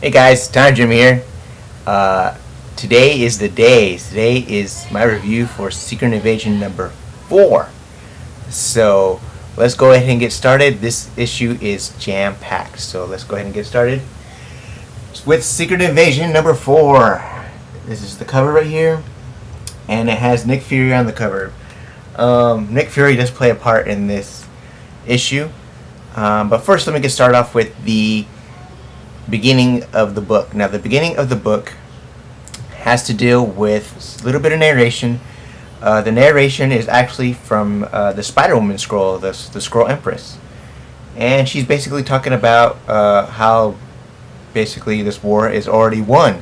Hey guys, Time Jim here. Today is the day. Today is my review for Secret Invasion number 4. So let's go ahead and get started. This issue is jam-packed. So let's go ahead and get started with Secret Invasion number 4. This is the cover right here. And it has Nick Fury on the cover. Nick Fury does play a part in this issue. But first let me get started off with the beginning of the book. Now the beginning of the book has to deal with a little bit of narration. The narration is actually from the Spider-Woman scroll, the Scroll Empress, and she's basically talking about how basically this war is already won.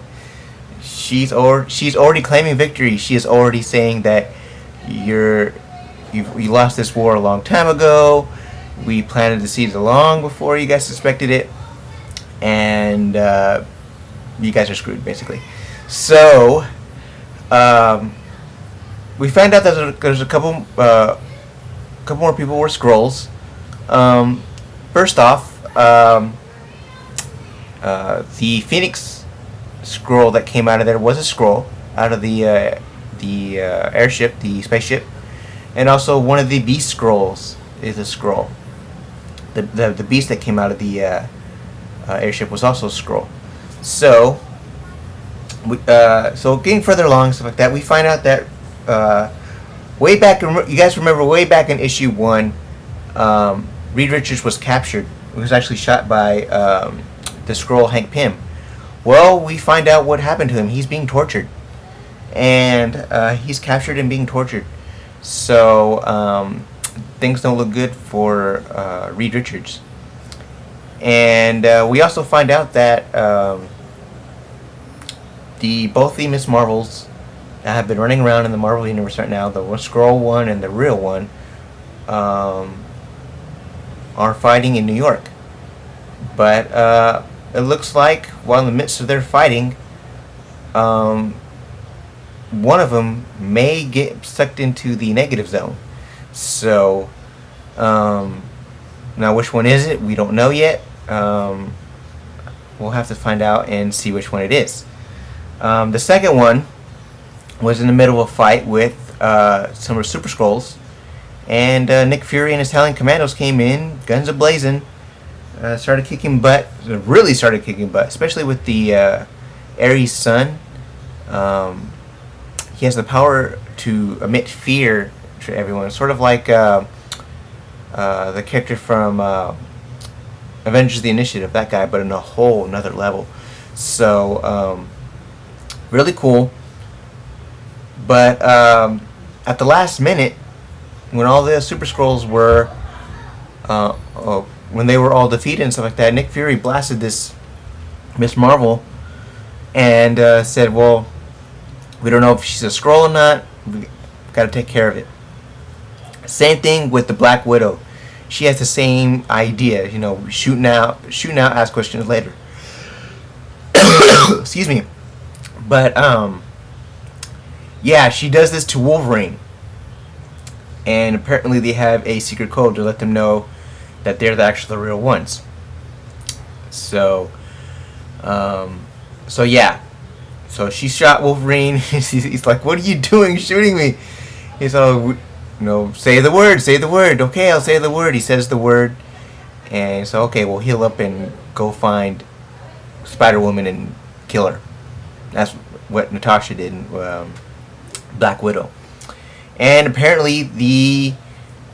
She's already claiming victory. She is already saying that you lost this war a long time ago. We planted the seeds long before you guys suspected it. And you guys are screwed, basically. So we found out that there's a couple more people were Skrulls. First off, the Phoenix Skrull that came out of there was a Skrull out of the airship, the spaceship, and also one of the Beast Skrulls is a Skrull. The beast that came out of the airship was also a Skrull. So, so getting further along, stuff like that, we find out that way back, you guys remember way back in issue 1, Reed Richards was captured. He was actually shot by the Skrull Hank Pym. Well, we find out what happened to him. He's being tortured, and he's captured and being tortured. So things don't look good for Reed Richards. And we also find out that both the Miss Marvels that have been running around in the Marvel Universe right now, the Skrull one and the real one, are fighting in New York. But it looks like while in the midst of their fighting, one of them may get sucked into the negative zone. So now which one is it? We don't know yet. We'll have to find out and see which one it is. The second one was in the middle of a fight with some of the Super Skrulls, and Nick Fury and his Italian Commandos came in, guns a-blazing, started kicking butt, really started kicking butt, especially with the Ares' son. He has the power to emit fear to everyone, sort of like the character from Avengers: The Initiative, that guy, but in a whole another level. So really cool. But at the last minute, when all the Super Skrulls were when they were all defeated and stuff like that, Nick Fury blasted this Miss Marvel and said, well, we don't know if she's a Skrull or not. We got to take care of it. Same thing with the Black Widow. She has the same idea, shooting out, ask questions later. Excuse me. But yeah, she does this to Wolverine, and apparently they have a secret code to let them know that they're actually the real ones. So so yeah, so she shot Wolverine. He's like, "What are you doing, shooting me?" He's all, say the word. Okay, I'll say the word. He says the word, and so okay, we'll heal up and go find Spider-Woman and kill her. That's what Natasha did in Black Widow. And apparently the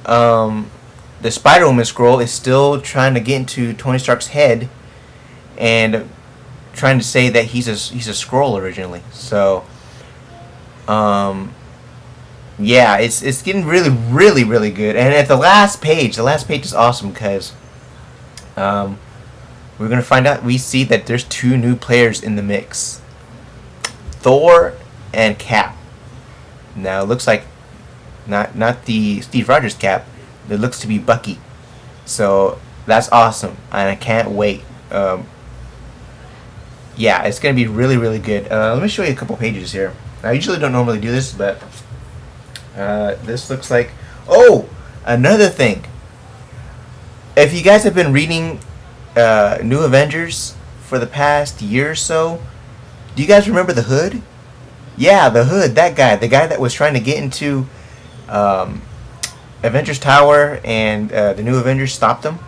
Spider-Woman Skrull is still trying to get into Tony Stark's head and trying to say that he's a Skrull originally. So yeah, it's getting really good. And at the last page is awesome because we're gonna find out. We see that there's 2 new players in the mix: Thor and Cap. Now it looks like not the Steve Rogers Cap. It looks to be Bucky. So that's awesome, and I can't wait. Yeah, it's gonna be really good. Let me show you a couple pages here. I usually don't normally do this, but this looks like, oh, another thing. If you guys have been reading New Avengers for the past year or so. Do you guys remember the Hood? Yeah, the Hood, that guy. The guy that was trying to get into Avengers Tower and the new Avengers stopped him.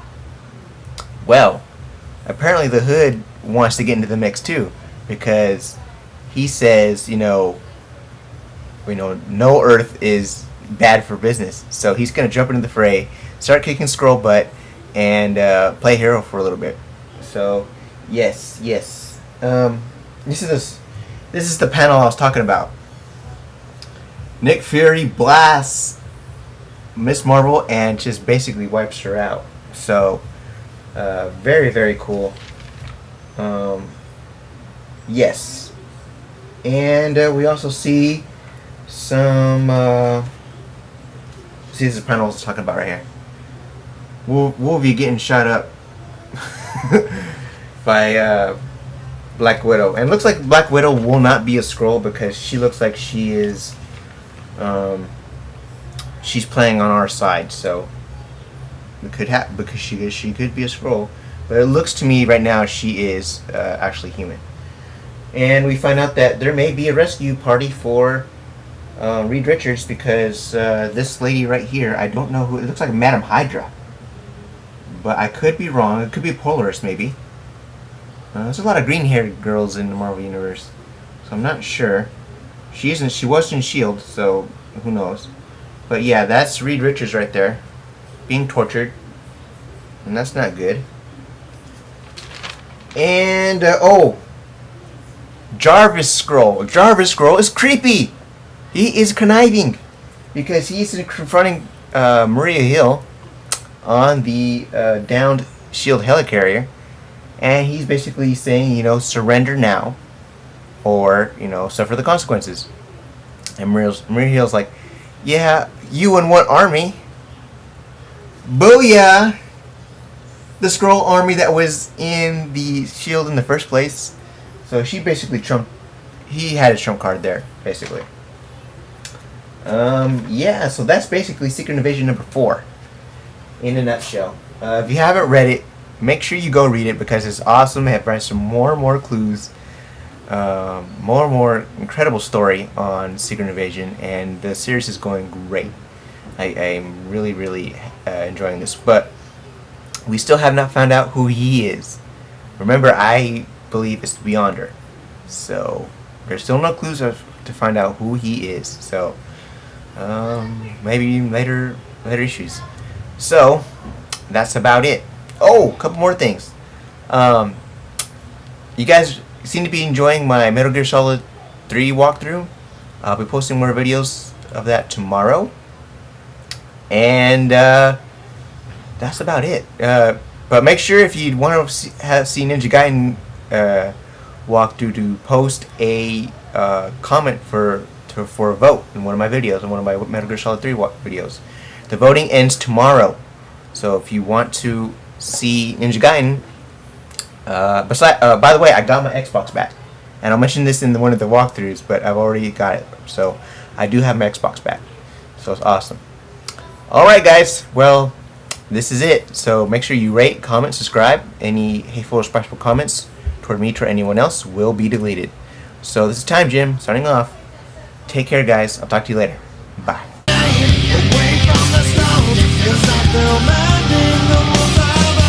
Well, apparently the Hood wants to get into the mix too, because he says, no Earth is bad for business. So he's gonna jump into the fray, start kicking Skrull butt, and play hero for a little bit. So yes. This is the panel I was talking about. Nick Fury blasts Miss Marvel and just basically wipes her out. So very, very cool. Yes. And we also see some see, this is the panel I was talking about right here. Wolvie getting shot up by Black Widow. And it looks like Black Widow will not be a Skrull because she looks like she is she's playing on our side, so it could happen because she could be a Skrull. But it looks to me right now she is actually human. And we find out that there may be a rescue party for Reed Richards because this lady right here, I don't know who, it looks like Madam Hydra. But I could be wrong. It could be Polaris, maybe. There's a lot of green-haired girls in the Marvel Universe, so I'm not sure. She was in S.H.I.E.L.D., so who knows. But yeah, that's Reed Richards right there, being tortured. And that's not good. And, Jarvis Skrull. Jarvis Skrull is creepy! He is conniving! Because he's confronting Maria Hill on the downed S.H.I.E.L.D. helicarrier. And he's basically saying, surrender now, or, suffer the consequences. And Maria Hill's like, yeah, you and what army? Booyah! The Skrull army that was in the S.H.I.E.L.D. in the first place. So she basically he had a trump card there, basically. Yeah, so that's basically Secret Invasion number 4, in a nutshell. If you haven't read it, make sure you go read it because it's awesome. It provides some more and more clues, more and more incredible story on Secret Invasion, and the series is going great. I'm really, really enjoying this, but we still have not found out who he is. Remember, I believe it's Beyonder, so there's still no clues to find out who he is. So maybe later issues. So that's about it. Oh, a couple more things. You guys seem to be enjoying my Metal Gear Solid 3 walkthrough. I'll be posting more videos of that tomorrow. And that's about it. But make sure if you want to see Ninja Gaiden walkthrough to post a comment for a vote in one of my videos, in one of my Metal Gear Solid 3 videos. The voting ends tomorrow. So if you want to see Ninja Gaiden, by the way, I got my Xbox back, and I'll mention this in one of the walkthroughs, but I've already got it, so I do have my Xbox back, so it's awesome. Alright guys, well, this is it. So make sure you rate, comment, subscribe. Any hateful or spiteful comments toward me or anyone else will be deleted. So this is Time Jim signing off. Take care guys, I'll talk to you later. Bye.